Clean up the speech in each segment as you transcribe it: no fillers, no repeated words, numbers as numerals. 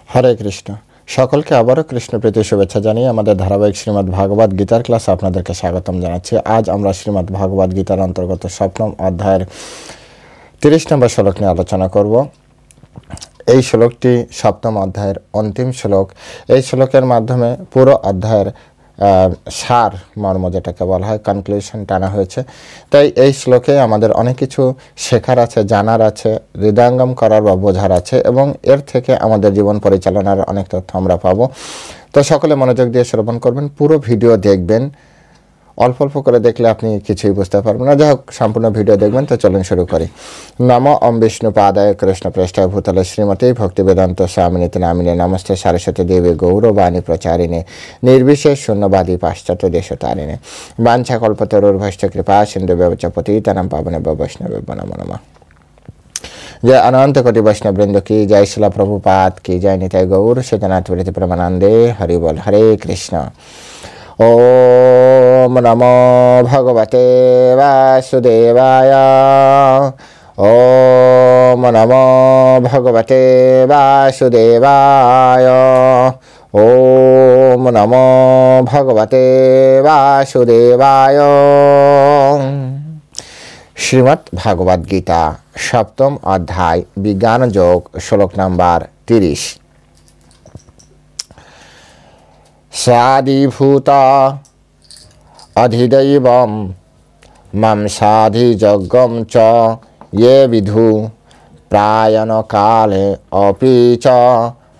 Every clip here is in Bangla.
হরে কৃষ্ণ। সকলকে আবারও কৃষ্ণপ্রীতি শুভেচ্ছা জানিয়ে আমাদের ধারাবাহিক শ্রীমদ্ ভাগবত গীতার ক্লাসে আপনাদেরকে স্বাগতম জানাচ্ছি। আজ আমরা শ্রীমদ্ ভাগবত গীতার অন্তর্গত সপ্তম অধ্যায়ের 30 নম্বর শ্লোক নিয়ে আলোচনা করব। এই শ্লোকটি সপ্তম অধ্যায়ের অন্তিম শ্লোক। এই শ্লোকের মাধ্যমে পুরো অধ্যায়ের সার মর্ম যেটাকে বলা হয় কনক্লুশন টানা হয়েছে। তাই এই শ্লোকে আমাদের অনেক কিছু শেখার আছে, জানার আছে, হৃদয়ঙ্গম করার বা বোঝার আছে এবং এর থেকে আমাদের জীবন পরিচালনার অনেক তথ্য আমরা পাবো। তো সকলে মনোযোগ দিয়ে শ্রবণ করবেন, পুরো ভিডিও দেখবেন। অল্প অল্প করে দেখলে আপনি কিছুই বুঝতে পারবেন না, যাই হোক সম্পূর্ণ ভিডিও দেখবেন। তো চলুন শুরু করি। নমো ওম বিষ্ণু পাদায় কৃষ্ণ পৃষ্ঠায় ভূতলে শ্রীমতী ভক্তি বেদান্ত স্বামিনীতি নামিনে নমস্তে সারস্বতী দেবী গৌরবাণী প্রচারিণে নির্বিশেষ শূন্যবাদী পাশ্চাত্য দেশতারিণে বাঞ্ছা কল্পতরুর্ভশ্চ কৃপা সিন্ধু ব্যবচ পতিতানাং পাবনেভ্যো বৈষ্ণবেভ্যো নমো নমঃ। जय अनंत कोटि वैष्णव वृंद की जय, शिला प्रभुपाद की जय, निताय गौर सदनाथ प्रीति परमानंदे हरि बोल। हरे कृष्ण। ओम नमो भगवते वासुदेवाय। ओम नमो भगवते वासुदेवाय। ओम नमो भगवते वासुदेवाय। श्रीमद् भागवत गीता सप्तम अध्याय विज्ञान योग श्लोक नंबर 30। साधिभूत अधिदैवं मम साधियज्ञं च ये विदु प्रायण काले अपि च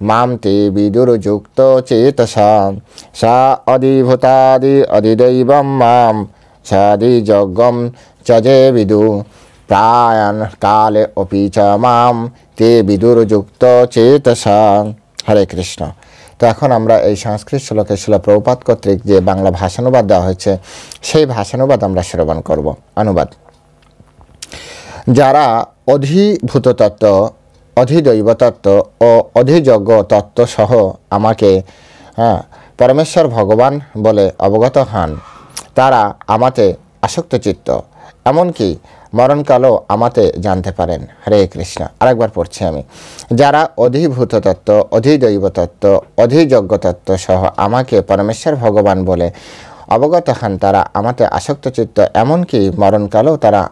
मां ते विदुर्युक्तो चेतसा सा अधिभूतादि अधिदैवं मां साधियज्ञं च ये विदु प्रायण काले अपि च मां ते विदुर्युक्तो चेतसा। हरे कृष्ण। তো এখন আমরা এই সংস্কৃত শ্লোকে শিলা প্রভুপাদ কর্তৃক যে বাংলা ভাষানুবাদ দেওয়া হয়েছে সেই ভাষানুবাদ আমরা শ্রবণ করব। অনুবাদ: যারা অধিভূত তত্ত্ব, অধিদৈব তত্ত্ব ও অধিযজ্ঞ তত্ত্ব সহ আমাকে পরমেশ্বর ভগবান বলে অবগত হন, তারা আমাতে আসক্ত চিত্ত, এমনকি মরণকালও আমাতে জানতে পারেন। হরে কৃষ্ণ। আরেকবার পড়ছি আমি। যারা অধিভূত তত্ত্ব, অধিদৈব তত্ত্ব, অধিযজ্ঞ তত্ত্ব সহ আমাকে পরমেশ্বর ভগবান বলে অবগত হন, তারা আমাতে আসক্ত চিত্ত, এমনকি মরণকালও তারা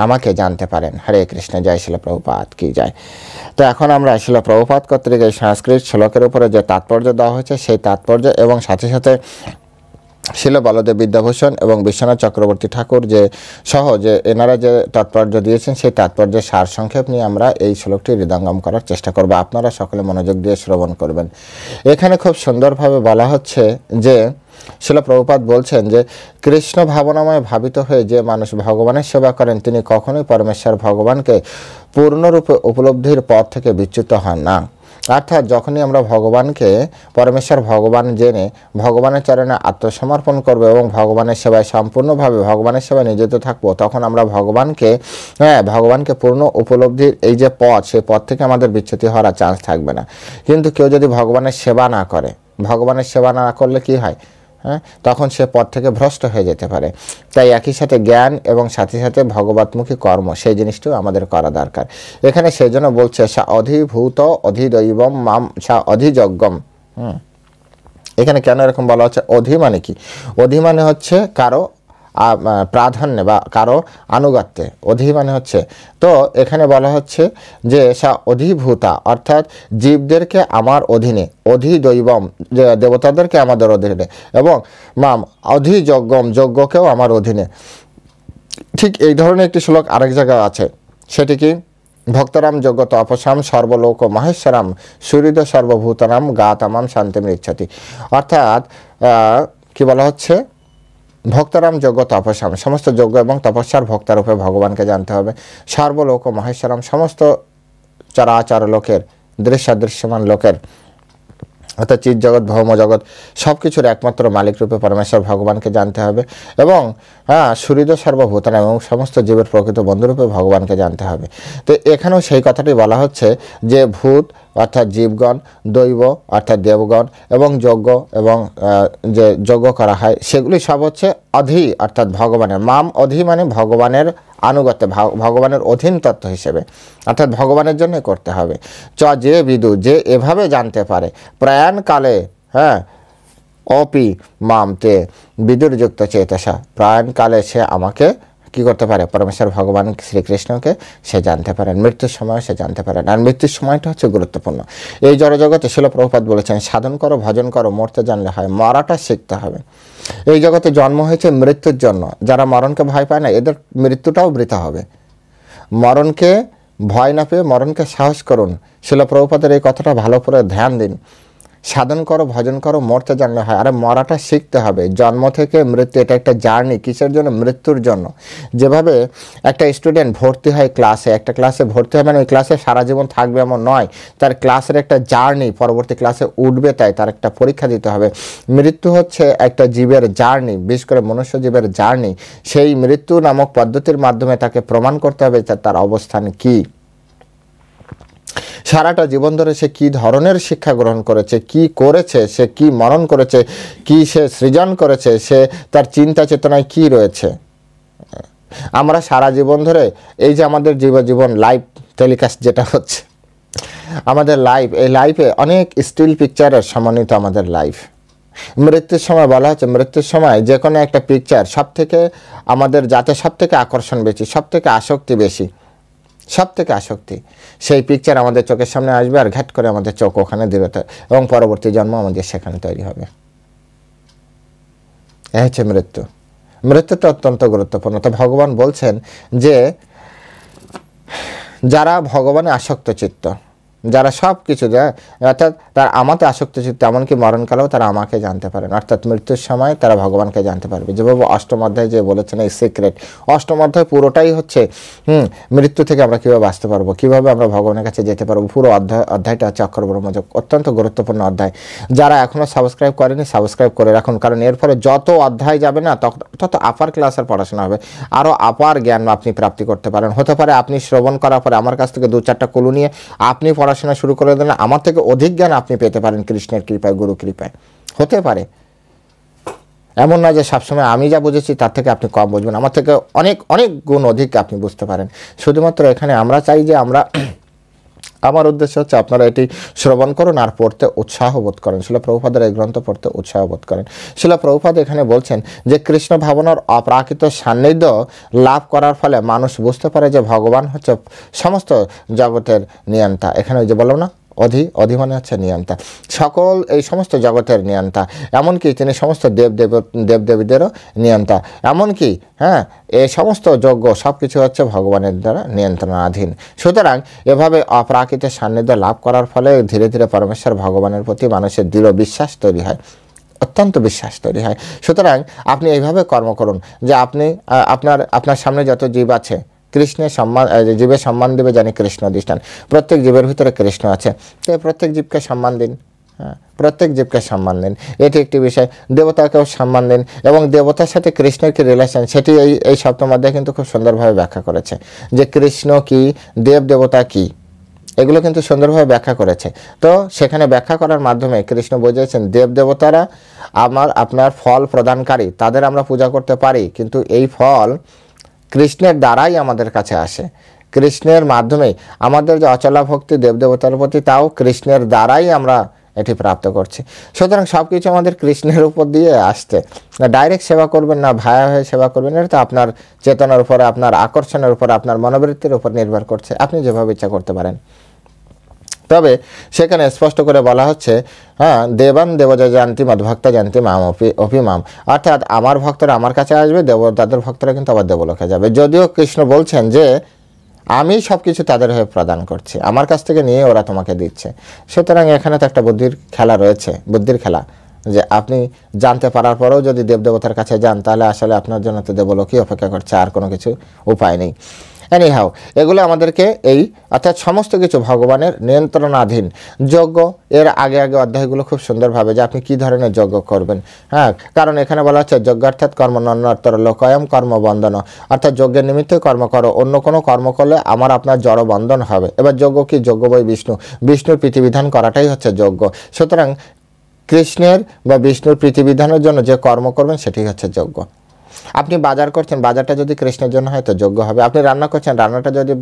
আমাকে জানতে পারেন। হরে কৃষ্ণ। জয় শিলা প্রভুপাদ কি যায়। তো এখন আমরা শিলা প্রভুপাদ কর্তৃক এই সংস্কৃত শ্লোকের উপরে যে তাৎপর্য দেওয়া হয়েছে সেই তাৎপর্য এবং সাথে সাথে শিল বলদেব বিদ্যাভূষণ এবং বিশ্বনাথ চক্রবর্তী ঠাকুর যে এনারা যে তাৎপর্য দিয়েছেন সেই তাৎপর্যের সার সংক্ষেপ নিয়ে আমরা এই শ্লোকটি হৃদয়ঙ্গম করার চেষ্টা করব। আপনারা সকলে মনোযোগ দিয়ে শ্রবণ করবেন। এখানে খুব সুন্দরভাবে বলা হচ্ছে যে শিল প্রভুপাদ বলছেন যে কৃষ্ণ ভাবনাময় ভাবিত হয়ে যে মানুষ ভগবানের সেবা করেন তিনি কখনোই পরমেশ্বর ভগবানকে পূর্ণরূপে উপলব্ধির পথ থেকে বিচ্যুত হন না। অর্থাৎ যখনই আমরা ভগবানকে পরমেশ্বর ভগবান জেনে ভগবানের চরণে আত্মসমর্পণ করব এবং ভগবানের সেবায় সম্পূর্ণভাবে ভগবানের সেবায় নিয়োজিত থাকবো, তখন আমরা ভগবানকে পূর্ণ উপলব্ধির এই যে পথ, সেই পথ থেকে আমাদের বিচ্যুতি হওয়ার চান্স থাকবে না। কিন্তু কেউ যদি ভগবানের সেবা না করে, ভগবানের সেবা না করলে কি হয়? তখন সে পথ থেকে ভ্রষ্ট হয়ে যেতে পারে। তাই একই সাথে জ্ঞান এবং সাথে সাথে ভগবতমুখী কর্ম, সেই জিনিসটিও আমাদের করা দরকার। এখানে সেই জন্য বলছে সা অধিভূত অধিদৈবম মাম সা অধিযজ্ঞম। এখানে কেন এরকম বলা হচ্ছে? অধি মানে কি? অধি মানে হচ্ছে কারো প্রাধান্য বা কারো আনুগত্যে। অধি মানে হচ্ছে, তো এখানে বলা হচ্ছে যে সা অধিভূতা অর্থাৎ জীবদেরকে আমার অধীনে, অধিদৈবম দেবতাদেরকে আমাদের অধীনে, এবং মাম অধিযজ্ঞম যজ্ঞকেও আমার অধীনে। ঠিক এই ধরনের একটি শ্লোক আরেক জায়গায় আছে। সেটি কি? ভক্তরাম যজ্ঞ তপসাম সর্বলোক মহেশ্বরাম সুহৃদ সর্বভূতানাম গাতামাম শান্তিম ইচ্ছতি। অর্থাৎ কি বলা হচ্ছে? ভক্তরাম যজ্ঞ তপস্যাম, সমস্ত যজ্ঞ এবং তপস্যার ভক্তারূপে ভগবানকে জানতে হবে। সর্বলোক মহেশ্বরম, সমস্ত চরাচর লোকের, দৃশ্যাদৃশ্যমান লোকের অর্থাৎ চিৎ জগৎ ভৌম জগৎ সব কিছুর একমাত্র মালিক রূপে পরমেশ্বর ভগবানকে জানতে হবে এবং সুহৃদ সর্বভূতান এবং সমস্ত জীবের প্রকৃত বন্ধুরূপে ভগবানকে জানতে হবে। তো এখানেও সেই কথাটি বলা হচ্ছে যে ভূত অর্থাৎ জীবগণ, দৈব অর্থাৎ দেবগণ এবং যজ্ঞ এবং যে যজ্ঞ করা হয় সেগুলি সব হচ্ছে অধি অর্থাৎ ভগবানের। মাম অধি মানে ভগবানের আনুগত্য, ভগবানের অধীন তত্ত্ব হিসেবে, অর্থাৎ ভগবানের জন্য করতে হবে। চ যে বিদু, যে এভাবে জানতে পারে, প্রয়াণকালে হ্যাঁ অপি মাম তে বিদুরযুক্ত চেতসা, প্রয়াণকালে সে আমাকে কী করতে পারে, পরমেশ্বর ভগবান শ্রীকৃষ্ণকে সে জানতে পারেন, মৃত্যুর সময় সে জানতে পারেন। আর মৃত্যুর সময়টা হচ্ছে গুরুত্বপূর্ণ। এই জড়জগতে শিল প্রভুপাদ বলেছেন, সাধন করো ভজন করো, মরতে জানলে হয়, মরাটা শিখতে হবে। এই জগতে জন্ম হয়েছে মৃত্যুর জন্য। যারা মরণকে ভয় পায় না, এদের মৃত্যুটাও বৃথা হবে। মরণকে ভয় না পেয়ে মরণকে সাহস করুন। শিল প্রভুপাদের এই কথাটা ভালো করে ধ্যান দিন। সাধন করো ভজন করো, মরতে জানলে হয়। আরে মরাটা শিখতে হবে। জন্ম থেকে মৃত্যু, এটা একটা জার্নি। কিসের জন্য? মৃত্যুর জন্য। যেভাবে একটা স্টুডেন্ট ভর্তি হয় ক্লাসে, একটা ক্লাসে ভর্তি হয় মানে ওই ক্লাসে সারা জীবন থাকবে এমন নয়, তার ক্লাসের একটা জার্নি, পরবর্তী ক্লাসে উঠবে, তাই তার একটা পরীক্ষা দিতে হবে। মৃত্যু হচ্ছে একটা জীবের জার্নি, বিশেষ করে মনুষ্য জীবের জার্নি। সেই মৃত্যু নামক পদ্ধতির মাধ্যমে তাকে প্রমাণ করতে হবে তার অবস্থান কী। সারাটা জীবন ধরে সে কী ধরনের শিক্ষা গ্রহণ করেছে, কি করেছে, সে কি মনন করেছে, কি সে সৃজন করেছে, সে তার চিন্তা চেতনায় কি রয়েছে। আমরা সারা জীবন ধরে এই যে আমাদের জীবন লাইভ টেলিকাস্ট যেটা হচ্ছে, আমাদের লাইভ, এই লাইফে অনেক স্টিল পিকচারের সমন্বিত আমাদের লাইফ। মৃত্যুর সময় বলা হচ্ছে, মৃত্যুর সময় যে কোনো একটা পিকচার সব থেকে আমাদের যাতে সব থেকে আকর্ষণ বেশি, সব থেকে আসক্তি বেশি, সব থেকে আসক্তি, সেই পিকচার আমাদের চোখের সামনে আসবে আর ঘাট করে আমাদের চোখ ওখানে দৃঢ়তা, এবং পরবর্তী জন্ম আমাদের সেখানে তৈরি হবে। এ হচ্ছে মৃত্যু। মৃত্যুটা অত্যন্ত গুরুত্বপূর্ণ। তো ভগবান বলছেন যে যারা ভগবানে আসক্ত চিত্ত, যারা সব কিছু দেয়, অর্থাৎ তার আমাতে আসক্ত চিত্ত, এমনকি মরণকালেও তারা আমাকে জানতে পারেন, অর্থাৎ মৃত্যুর সময় তারা ভগবানকে জানতে পারবে। যেভাবে অষ্টম অধ্যায় যে বলেছেন এই সিক্রেট, অষ্টম অধ্যায় পুরোটাই হচ্ছে মৃত্যু থেকে আমরা কীভাবে বাঁচতে পারবো, কীভাবে আমরা ভগবানের কাছে যেতে পারবো। পুরো অধ্যায়টা হচ্ছে অক্ষর ব্রহ্মযোগ, অত্যন্ত গুরুত্বপূর্ণ অধ্যায়। যারা এখনও সাবস্ক্রাইব করেনি সাবস্ক্রাইব করে রাখুন, কারণ এর ফলে যত অধ্যায় যাবে না তত আপার ক্লাসের পড়াশোনা হবে, আরও আপার জ্ঞান আপনি প্রাপ্তি করতে পারেন। হতে পারে আপনি শ্রবণ করার পরে আমার কাছ থেকে 2-4টা কুলু নিয়ে আপনি পড়াশোনা শুরু করে দেন, আমার থেকে অধিক জ্ঞান আপনি পেতে পারেন কৃষ্ণের কৃপায়, গুরু কৃপায়। হতে পারে, এমন না যে সবসময় আমি যা বুঝেছি তার থেকে আপনি কম বুঝবেন, আমার থেকে অনেক অনেক গুণ অধিক আপনি বুঝতে পারেন। শুধুমাত্র এখানে আমরা চাই যে আমার উদ্দেশ্য হচ্ছে আপনারা এটি শ্রবণ করুন আর পড়তে উৎসাহ বোধ করেন, শিল প্রভুপাদের এই গ্রন্থ পড়তে উৎসাহ বোধ করেন। শিল প্রভুপাদ এখানে বলছেন যে কৃষ্ণ ভাবনার অপ্রাকৃত সান্নিধ্য লাভ করার ফলে মানুষ বুঝতে পারে যে ভগবান হচ্ছে সমস্ত জগতের নিয়ন্তা। এখানে ওই যে বললাম না, অধি মানে হচ্ছে নিয়ন্তা, সকল এই সমস্ত জগতের নিয়ন্তা, এমনকি তিনি সমস্ত দেবদেবীদেরও নিয়ন্তা, এমনকি এই সমস্ত যজ্ঞ সব কিছু হচ্ছে ভগবানের দ্বারা নিয়ন্ত্রণাধীন। সুতরাং এভাবে অপ্রাকৃত সান্নিধ্য লাভ করার ফলে ধীরে ধীরে পরমেশ্বর ভগবানের প্রতি মানুষের দৃঢ় বিশ্বাস তৈরি হয়, অত্যন্ত বিশ্বাস তৈরি হয়। সুতরাং আপনি এইভাবে কর্ম করুন যে আপনি আপনার সামনে যত জীব আছে, কৃষ্ণের সম্মান, জীবের সম্মান দেবে জানি কৃষ্ণ অধিষ্ঠান, প্রত্যেক জীবের ভিতরে কৃষ্ণ আছে, তাই প্রত্যেক জীবকে সম্মান দিন। প্রত্যেক জীবকে সম্মান দিন, এটি একটি বিষয়। দেবতাকেও সম্মান দিন, এবং দেবতার সাথে কৃষ্ণের কি রিলেশন সেটি এই সপ্তম অধ্যায় কিন্তু খুব সুন্দরভাবে ব্যাখ্যা করেছে, যে কৃষ্ণ কি, দেবতা কি, এগুলো কিন্তু সুন্দরভাবে ব্যাখ্যা করেছে। তো সেখানে ব্যাখ্যা করার মাধ্যমে কৃষ্ণ বোঝাচ্ছেন দেবতারা আপনার ফল প্রদানকারী, তাদের আমরা পূজা করতে পারি, কিন্তু এই ফল কৃষ্ণের দ্বারাই আমাদের কাছে আসে, কৃষ্ণের মাধ্যমে আমাদের যে অচলা ভক্তি দেবতার প্রতি, তাও কৃষ্ণের দ্বারাই আমরা এটি প্রাপ্ত করছি। সুতরাং সব কিছু আমাদের কৃষ্ণের উপর দিয়ে আসছে, ডাইরেক্ট সেবা করবেন না, ভায়া হয়ে সেবা করবেন, এটা তো আপনার চেতনার উপরে, আপনার আকর্ষণের উপর, আপনার মনোবৃত্তির উপর নির্ভর করছে, আপনি যেভাবে ইচ্ছা করতে পারেন। তবে সেখানে স্পষ্ট করে বলা হচ্ছে দেবান দেবজা জানতি মদ্ভক্তা জানতি মাম অপিমাম, অর্থাৎ আমার ভক্তরা আমার কাছে আসবে, তাদের ভক্তরা কিন্তু আবার দেবলোকে যাবে। যদিও কৃষ্ণ বলছেন যে আমি সব কিছু তাদের হয়ে প্রদান করছি, আমার কাছ থেকে নিয়ে ওরা তোমাকে দিচ্ছে। সুতরাং এখানে তো একটা বুদ্ধির খেলা রয়েছে, বুদ্ধির খেলা, যে আপনি জানতে পারার পরেও যদি দেবতার কাছে যান, তাহলে আসলে আপনার জন্য তো দেবলোকই অপেক্ষা করছে, আর কোনো কিছু উপায় নেই। এনিহাও এগুলো আমাদেরকে অর্থাৎ সমস্ত কিছু ভগবানের নিয়ন্ত্রণাধীন। যজ্ঞ এর আগে অধ্যায়গুলো খুব সুন্দরভাবে যে আপনি কী ধরনের যজ্ঞ করবেন, হ্যাঁ, কারণ এখানে বলা হচ্ছে যজ্ঞ অর্থাৎ কর্মণ্যতর লোকয়ম কর্মবন্ধন, অর্থাৎ যজ্ঞের নিমিত্তে কর্ম করো, অন্য কোনো কর্ম করলে আপনার জড় বন্ধন হবে। এবার যজ্ঞ কি? যজ্ঞ বই বিষ্ণুর প্রীতিবিধান করাটাই হচ্ছে যজ্ঞ। সুতরাং কৃষ্ণের বা বিষ্ণুর প্রীতিবিধানের জন্য যে কর্ম করবেন সেটি হচ্ছে যজ্ঞ। আপনি বাজার করছেন, বাজারটা যদি কৃষ্ণের জন্য হয় তো যজ্ঞ হবে। আপনি রান্না করছেন, রান্নাটা যদি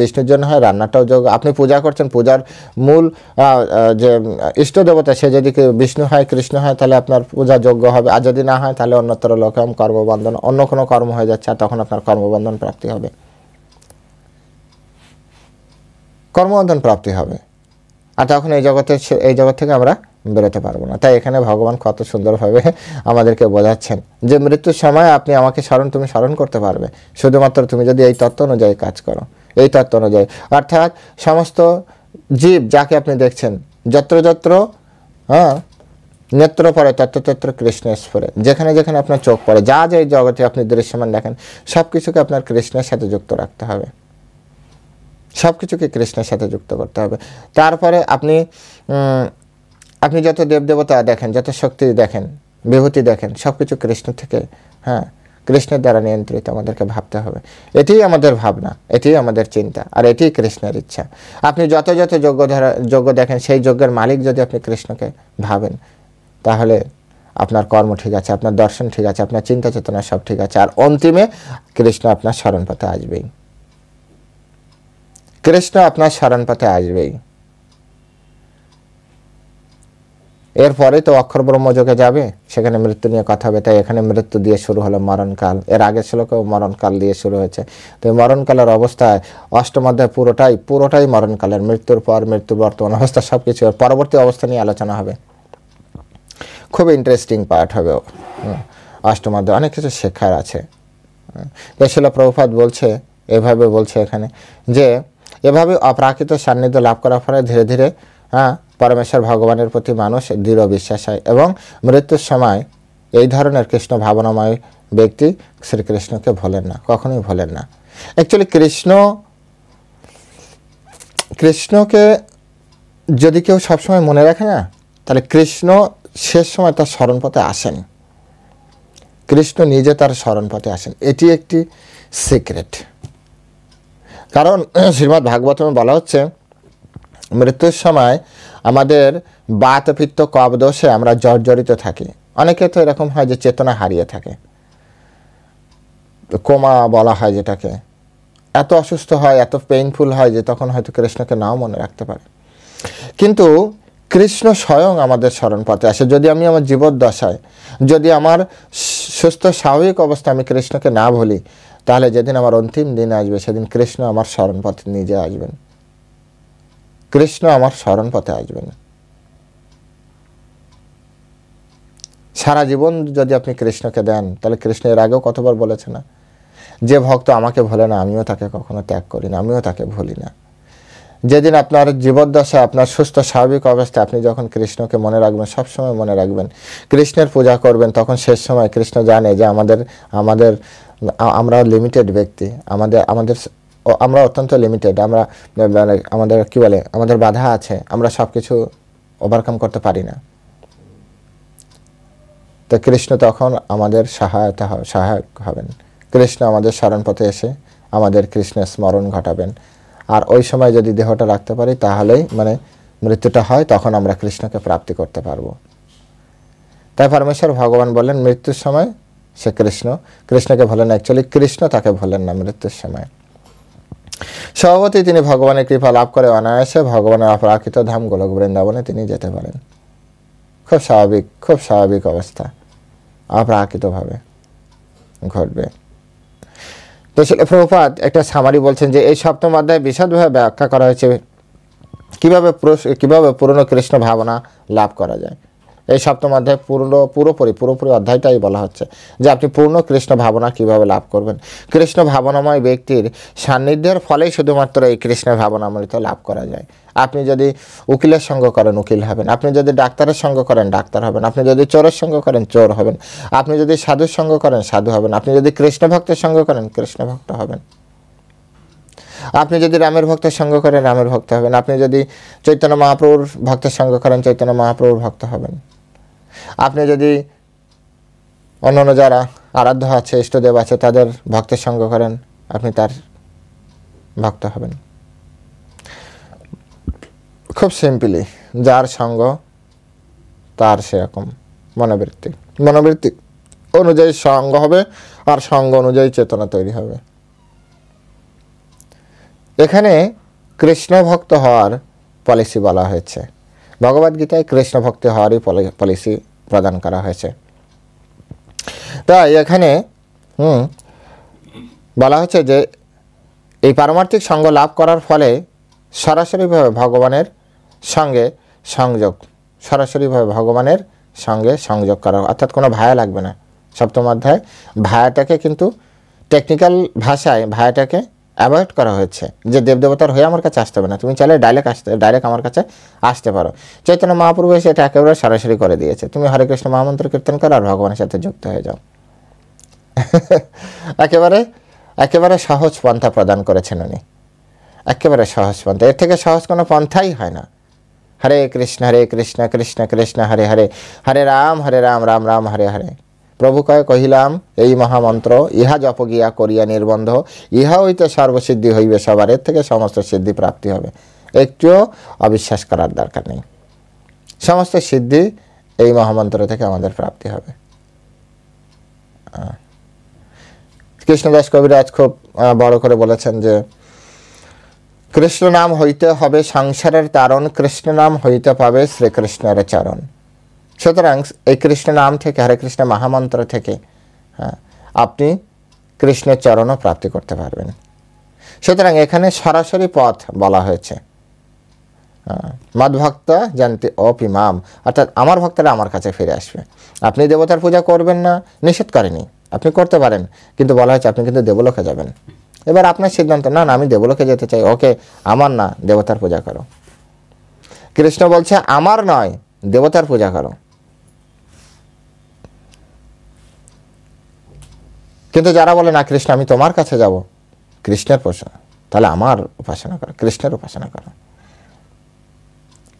বিষ্ণুর জন্য হয় রান্নাটাও যজ্ঞ। আপনি পূজা করছেন, পূজার মূল যে ইষ্ট দেবতা সে যদি বিষ্ণু হয় কৃষ্ণ হয় তাহলে আপনার পূজা যজ্ঞ হবে। আর যদি না হয় তাহলে অন্যতর লোকম কর্মবন্ধন, অন্য কোনো কর্ম হয়ে যাচ্ছে, আর তখন আপনার কর্মবন্ধন প্রাপ্তি হবে, কর্মবন্ধন প্রাপ্তি হবে। আর তখন এই জগৎ থেকে আমরা বেরোতে পারবো না। তাই এখানে ভগবান কত সুন্দরভাবে আমাদেরকে বোঝাচ্ছেন যে মৃত্যুর সময় আপনি আমাকে তুমি স্মরণ করতে পারবে শুধুমাত্র তুমি যদি এই তত্ত্ব অনুযায়ী কাজ করো, এই তত্ত্ব অনুযায়ী। অর্থাৎ সমস্ত জীব যাকে আপনি দেখছেন, যত্র যত্র নেত্র পড়ে তত্ত্র কৃষ্ণের স্ফুরে, যেখানে যেখানে আপনার চোখ পড়ে, যা যে এই জগতে আপনি দৃশ্যমান দেখেন সব কিছুকে আপনার কৃষ্ণের সাথে যুক্ত রাখতে হবে, সব কিছুকে কৃষ্ণের সাথে যুক্ত করতে হবে। তারপরে আপনি যত দেবদেবতা দেখেন, যত শক্তি দেখেন, বিভূতি দেখেন, সব কিছু কৃষ্ণ থেকে, কৃষ্ণের দ্বারা নিয়ন্ত্রিত আমাদেরকে ভাবতে হবে। এটিই আমাদের ভাবনা, এটিই আমাদের চিন্তা, আর এটিই কৃষ্ণের ইচ্ছা। আপনি যত যত যোগ্য দেখেন, সেই যজ্ঞের মালিক যদি আপনি কৃষ্ণকে ভাবেন তাহলে আপনার কর্ম ঠিক আছে, আপনার দর্শন ঠিক আছে, আপনার চিন্তা চেতনা সব ঠিক আছে, আর অন্তিমে কৃষ্ণ আপনার স্মরণ পথে আসবেই, কৃষ্ণ আপনার স্মরণ পথে আসবেই। এরপরে তো অক্ষর ব্রহ্মযোগে যাবে, সেখানে মৃত্যু নিয়ে কথা হবে। তাই এখানে মৃত্যু দিয়ে শুরু হলো মরণকাল, এর আগে শ্লোকেও মরণকাল দিয়ে শুরু হয়েছে। তো এই মরণকালের অবস্থায় অষ্টম অধ্যায় পুরোটাই মরণকালের, মৃত্যুর পর, মৃত্যুর বর্তমান অবস্থা সব কিছু পরবর্তী অবস্থা নিয়ে আলোচনা হবে। খুব ইন্টারেস্টিং পার্ট হবে অষ্টম অধ্যায়, অনেক কিছু শেখার আছে। শিল প্রভুপাদ এভাবে বলছে এখানে যে এভাবে অপ্রাকৃত সান্নিধ্য লাভ করার ফলে ধীরে ধীরে পরমেশ্বর ভগবানের প্রতি মানুষ দৃঢ় বিশ্বাস হয় এবং মৃত্যুর সময় এই ধরনের কৃষ্ণ ভাবনাময় ব্যক্তি শ্রীকৃষ্ণকে ভোলেন না, কখনোই ভোলেন না। অ্যাকচুয়ালি কৃষ্ণকে যদি কেউ সবসময় মনে রাখে না, তাহলে কৃষ্ণ শেষ সময় তার স্মরণপথে আসেন, কৃষ্ণ নিজে তার স্মরণপথে আসেন। এটি একটি সিক্রেট। কারণ শ্রীমদ্ ভাগবতমে বলা হচ্ছে মৃত্যুর সময় আমাদের বাত পিত্ত কফ দোষে আমরা জর্জরিত থাকি। অনেকে তো এরকম হয় যে চেতনা হারিয়ে থাকে, কোমা বলা হয় যেটাকে, এত অসুস্থ হয়, এত পেইনফুল হয় যে তখন হয়তো কৃষ্ণকে নাও মনে রাখতে পারে। কিন্তু কৃষ্ণ স্বয়ং আমাদের স্মরণপথে আসে। যদি আমি আমার জীবদ্দশায়, যদি আমার সুস্থ স্বাভাবিক অবস্থা আমি কৃষ্ণকে না ভুলি, তাহলে যেদিন আমার অন্তিম দিন আসবে সেদিন কৃষ্ণ আমার স্মরণপথে নিজে আসবেন, কৃষ্ণ আমার স্মরণপথে আসবেন। সারা জীবন যদি আপনি কৃষ্ণকে দেন, তাহলে কৃষ্ণ এর আগেও কতবার বলেছে না, যে ভক্ত আমাকে ভোলে না আমিও তাকে কখনো ত্যাগ করি না, আমিও তাকে ভুলি না। যেদিন আপনার জীবদ্দশা, আপনার সুস্থ স্বাভাবিক অবস্থায় আপনি যখন কৃষ্ণকে মনে রাখবেন, সবসময় মনে রাখবেন, কৃষ্ণের পূজা করবেন, তখন শেষ সময় কৃষ্ণ জানে যে আমরা লিমিটেড ব্যক্তি, আমরা অত্যন্ত লিমিটেড, আমাদের কি বলে, আমাদের বাধা আছে, আমরা সব কিছু ওভারকাম করতে পারি না। তো কৃষ্ণ তখন আমাদের সহায়ক হবেন। কৃষ্ণ আমাদের স্মরণপথে এসে আমাদের কৃষ্ণের স্মরণ ঘটাবেন। আর ওই সময় যদি দেহটা রাখতে পারি তাহলেই মৃত্যুটা হয়, তখন আমরা কৃষ্ণকে প্রাপ্তি করতে পারবো। তাই পরমেশ্বর ভগবান বলেন মৃত্যুর সময় সে কৃষ্ণকে ভোলেন না, অ্যাকচুয়ালি কৃষ্ণ তাকে ভোলেন না মৃত্যুর সময়। স্বভাবতই তিনি ভগবানের কৃপা লাভ করে অনায়াসে ভগবানের অপরাকৃত ধাম গোলক বৃন্দাবনে তিনি যেতে পারেন। খুব স্বাভাবিক অবস্থা, অপ্রাকৃতভাবে ঘটবে। তো শিল প্রভুপাদ একটা সামারি বলছেন যে এই সপ্তম অধ্যায়ে বিশদভাবে ব্যাখ্যা করা হয়েছে কিভাবে পূর্ণ কৃষ্ণ ভাবনা লাভ করা যায়। এই সপ্তম অধ্যায় পুরোপুরি অধ্যায়টাই বলা হচ্ছে যে আপনি পূর্ণ কৃষ্ণ ভাবনা কিভাবে লাভ করবেন। কৃষ্ণ ভাবনাময় ব্যক্তির সান্নিধ্যের ফলেই শুধুমাত্র এই কৃষ্ণ ভাবনামৃত লাভ করা যায়। আপনি যদি উকিলের সঙ্গ করেন উকিল হবেন, আপনি যদি ডাক্তারের সঙ্গ করেন ডাক্তার হবেন, আপনি যদি চোরের সঙ্গ করেন চোর হবেন, আপনি যদি সাধুর সঙ্গ করেন সাধু হবেন, আপনি যদি কৃষ্ণ ভক্তের সঙ্গ করেন কৃষ্ণ ভক্ত হবেন। আপনি যদি রামের ভক্তের সঙ্গ করেন রামের ভক্ত হবেন, আপনি যদি চৈতন্য মহাপ্রভুর ভক্তের সঙ্গ করেন চৈতন্য মহাপ্রভুর ভক্ত হবেন, আপনি যদি অন্যান্য যারা আরাধ্য আছে ইষ্টদেব আছে তাদের ভক্তের সঙ্গ করেন আপনি তার ভক্ত হবেন। খুব সিম্পলি যার সঙ্গ তার সেরকম মনোবৃত্তি অনুযায়ী সঙ্গ হবে, আর সঙ্গ অনুযায়ী চেতনা তৈরি হবে। এখানে কৃষ্ণ ভক্ত হওয়ার পলিসি বলা হয়েছে, ভগবদ্গীতায় কৃষ্ণ ভক্তি হওয়ারই পলিসি প্রদান করা হয়েছে। তাই এখানে বলা হচ্ছে যে এই পারমার্থিক সঙ্গ লাভ করার ফলে সরাসরিভাবে ভগবানের সঙ্গে সংযোগ, সরাসরিভাবে ভগবানের সঙ্গে সংযোগ করা, অর্থাৎ কোনো ভায়া লাগবে না। সপ্তম অধ্যায় ভায়াটাকে কিন্তু টেকনিক্যাল ভাষায় ভায়াটাকে অ্যাভয়েড করা হয়েছে, যে দেবদেবতার হয়ে আমার কাছে আসতে হবে না, তুমি চাইলে ডাইরেক্ট আমার কাছে আসতে পারো। চৈতন্য মহাপ্রভু এসে এটা একেবারে সরাসরি করে দিয়েছে, তুমি হরে কৃষ্ণ মহামন্ত্র কীর্তন করো আর ভগবানের সাথে যুক্ত হয়ে যাও। একেবারে সহজ পন্থা প্রদান করেছেন উনি, একেবারে সহজ পন্থা, এর থেকে সহজ কোনো পন্থাই হয় না। হরে কৃষ্ণ কৃষ্ণ কৃষ্ণ হরে হরে, হরে রাম রাম রাম হরে হরে। প্রভু কহিলাম এই মহামন্ত্র, ইহা জপ গিয়া করিয়া নির্বন্ধ, ইহা হইতে সর্বসিদ্ধি হইবে সবার, এর থেকে সমস্ত সিদ্ধি প্রাপ্তি হবে। একটুও অবিশ্বাস করার দরকার নেই, সমস্ত সিদ্ধি এই মহামন্ত্র থেকে আমাদের প্রাপ্তি হবে। কৃষ্ণদাস কবিরাজ খুব বড় করে বলেছেন যে কৃষ্ণ নাম হইতে হবে সংসারের তারণ, কৃষ্ণ নাম হইতে পাবে শ্রীকৃষ্ণের চরণ। সুতরাং এই কৃষ্ণ নাম থেকে, হরে কৃষ্ণ মহামন্ত্র থেকে আপনি কৃষ্ণের চরণও প্রাপ্তি করতে পারবেন। সুতরাং এখানে সরাসরি পথ বলা হয়েছে, মদ্ভক্ত জানতে অপিমাম, অর্থাৎ আমার ভক্তরা আমার কাছে ফিরে আসবে। আপনি দেবতার পূজা করবেন না নিষেধ করেনি, আপনি করতে পারেন, কিন্তু বলা হয়েছে আপনি কিন্তু দেবলোকে যাবেন। এবার আপনার সিদ্ধান্ত, না আমি দেবলোকে যেতে চাই, ওকে, আমার না, দেবতার পূজা করো। কৃষ্ণ বলছে আমার নয়, দেবতার পূজা করো। কিন্তু যারা বলে না কৃষ্ণ আমি তোমার কাছে যাব, কৃষ্ণের উপাসনা, তাহলে আমার উপাসনা করো, কৃষ্ণের উপাসনা করো,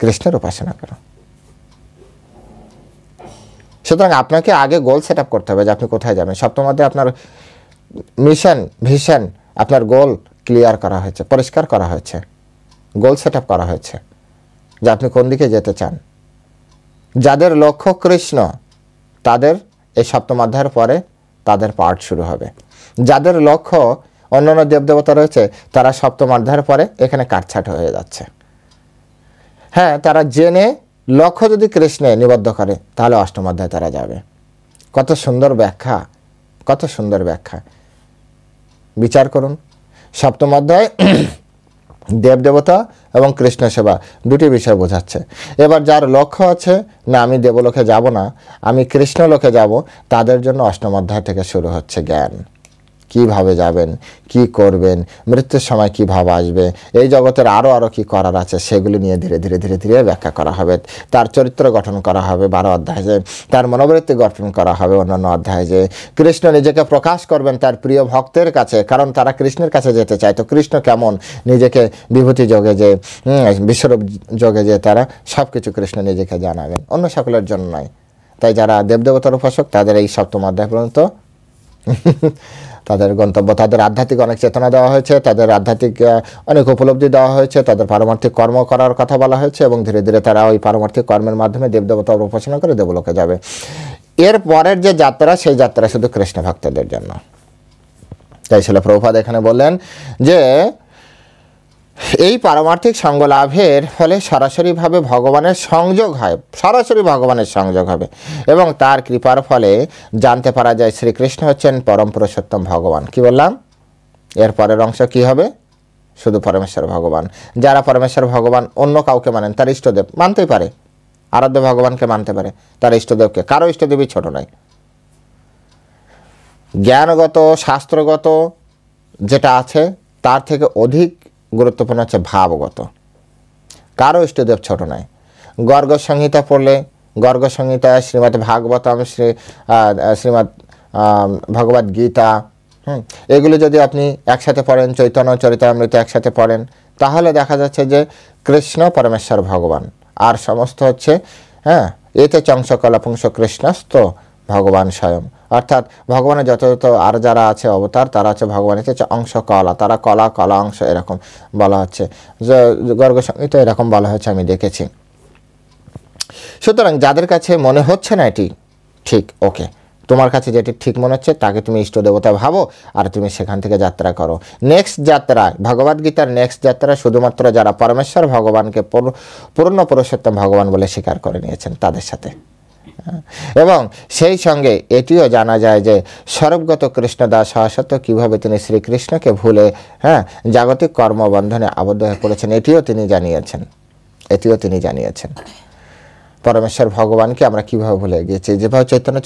কৃষ্ণের উপাসনা করো। সুতরাং আপনাকে আগে গোল সেট আপ করতে হবে যে আপনি কোথায় যাবেন। সপ্তম অধ্যায়ে আপনার মিশন, ভিশন, আপনার গোল ক্লিয়ার করা হয়েছে, পরিষ্কার করা হয়েছে, গোল সেট আপ করা হয়েছে যে আপনি কোন দিকে যেতে চান। যাদের লক্ষ্য কৃষ্ণ তাদের এই সপ্তম অধ্যায়ের পরে তাদের পাঠ শুরু হবে। যাদের লক্ষ্য অন্যান্য দেবদেবতা রয়েছে তারা সপ্তম অধ্যায়ের পরে এখানে কাটছাট হয়ে যাচ্ছে। হ্যাঁ, তারা জেনে লক্ষ্য যদি কৃষ্ণে নিবদ্ধ করে তাহলে অষ্টম অধ্যায়ে তারা যাবে। কত সুন্দর ব্যাখ্যা, কত সুন্দর ব্যাখ্যা। বিচার করুন, সপ্তম অধ্যায় দেবদেবতা এবং কৃষ্ণ সেবা দুটি বিষয় বোঝাচ্ছে। এবার যার লক্ষ্য আছে না আমি দেবলোকে যাব না, আমি কৃষ্ণলোকে যাব, তাদের জন্য অষ্টম অধ্যায় থেকে শুরু হচ্ছে জ্ঞান। কিভাবে যাবেন, কি করবেন, মৃত্যুর সময় কিভাবে আসবে, এই জগতের আরও কি করার আছে সেগুলি নিয়ে ধীরে ধীরে ধীরে ধীরে ব্যাখ্যা করা হবে। তার চরিত্র গঠন করা হবে 12 অধ্যায়ে, যে তার মনোবৃত্তি গঠন করা হবে অন্যান্য অধ্যায়ে, যে কৃষ্ণ নিজেকে প্রকাশ করবেন তার প্রিয় ভক্তের কাছে, কারণ তারা কৃষ্ণের কাছে যেতে চায়। তো কৃষ্ণ কেমন নিজেকে বিভূতি যোগে, যে বিশ্বরূপ যোগে, যে তারা সব কিছু কৃষ্ণ নিজেকে জানাবেন, অন্য সকলের জন্য নয়। তাই যারা দেবদেবতার উপাসক তাদের এই সপ্তম অধ্যায় পর্যন্ত তাদের গন্তব্য, তাদের আধ্যাত্মিক অনেক চেতনা দেওয়া হয়েছে, তাদের আধ্যাত্মিক অনেক উপলব্ধি দেওয়া হয়েছে, তাদের পারমার্থিক কর্ম করার কথা বলা হয়েছে, এবং ধীরে ধীরে তারা ওই পারমার্থিক কর্মের মাধ্যমে দেবদেবতার উপাসনা করে দেবলোকে যাবে। এর পরের যে যাত্রা, সেই যাত্রা শুধু কৃষ্ণ ভক্তদের জন্য। তাই ছিল প্রভুপাদ এখানে বললেন যে এই পারমার্থিক সঙ্গ লাভের ফলে সরাসরিভাবে ভগবানের সংযোগ হয়, সরাসরি ভগবানের সংযোগ হবে, এবং তার কৃপার ফলে জানতে পারা যায় শ্রীকৃষ্ণ হচ্ছেন পরম পুরুষোত্তম ভগবান। কি বললাম? এর পরের অংশ কি হবে? শুধু পরমেশ্বর ভগবান। যারা পরমেশ্বর ভগবান অন্য কাউকে মানেন, তার ইষ্টদেব মানতেই পারে, আরাধ্য ভগবানকে মানতে পারে, তার ইষ্টদেবকে, কারো ইষ্টদেবই ছোট নয়। জ্ঞানগত শাস্ত্রগত যেটা আছে তার থেকে অধিক গুরুত্বপূর্ণ হচ্ছে ভাবগত। কারো ইষ্টদেব ছোট নয়। গর্গ সংহিতা পড়লে, গর্গ সংহিতা, শ্রীমদ্ ভাগবতম, শ্রীমদ্ ভগবদ্ গীতা, এগুলো যদি আপনি একসাথে পড়েন, চৈতন্য চরিতামৃত একসাথে পড়েন, তাহলে দেখা যাচ্ছে যে কৃষ্ণ পরমেশ্বর ভগবান, আর সমস্ত হচ্ছে এতে চংসকলাপুংস কৃষ্ণস্ত ভগবান স্বয়ং, অর্থাৎ ভগবানের যত যত আর যারা আছে অবতার তারা হচ্ছে ভগবানের হচ্ছে অংশ কলা, তারা কলা কলা অংশ এরকম বলা হচ্ছে, যে গর্গ সংহিতা এরকম বলা হচ্ছে, আমি দেখেছি। সুতরাং যাদের কাছে মনে হচ্ছে না এটি ঠিক, ওকে, তোমার কাছে যেটি ঠিক মনে হচ্ছে তাকে তুমি ইষ্ট দেবতা ভাবো আর তুমি সেখান থেকে যাত্রা করো। নেক্সট যাত্রা, ভগবদ্গীতার নেক্সট যাত্রা শুধুমাত্র যারা পরমেশ্বর ভগবানকে পূর্ণ পুরুষোত্তম ভগবান বলে স্বীকার করে নিয়েছেন তাদের সাথে। এবং সেই সঙ্গে এটিও জানা যায় যে স্বরূপগত কৃষ্ণদাস হওয়া সত্ত্বেও কীভাবে তিনি শ্রীকৃষ্ণকে ভুলে জাগতিক কর্মবন্ধনে আবদ্ধ হয়ে পড়েছেন, এটিও তিনি জানিয়েছেন। পরমেশ্বর ভগবানকে আমরা কীভাবে ভুলে গিয়েছি, যেভাবে চৈতন্য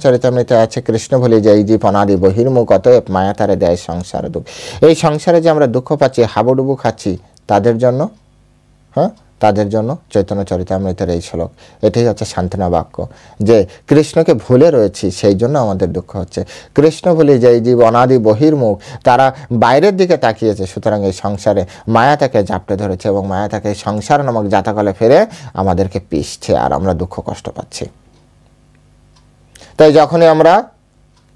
চরিতামৃতে আছে কৃষ্ণ ভুলে যে এই জীব অনাদি বহির্মুখ অতএব মায়া তারে দেয় সংসার দুঃখ। এই সংসারে যে আমরা দুঃখ পাচ্ছি, হাবুডুবু খাচ্ছি, তাদের জন্য চৈতন্য চরিতামৃতের এই শ্লোক, এটাই হচ্ছে সান্ত্বনা বাক্য, যে কৃষ্ণকে ভুলে রয়েছি সেই জন্য আমাদের দুঃখ হচ্ছে। কৃষ্ণ ভুলে যে এই জীব অনাদি বহির্মুখ, তারা বাইরের দিকে তাকিয়েছে, সুতরাং এই সংসারে মায়া তাকে জাপটে ধরেছে এবং মায়া তাকে সংসার নামক জাতাকলে ফেরে আমাদেরকে পিষছে, আর আমরা দুঃখ কষ্ট পাচ্ছি। তাই যখনই আমরা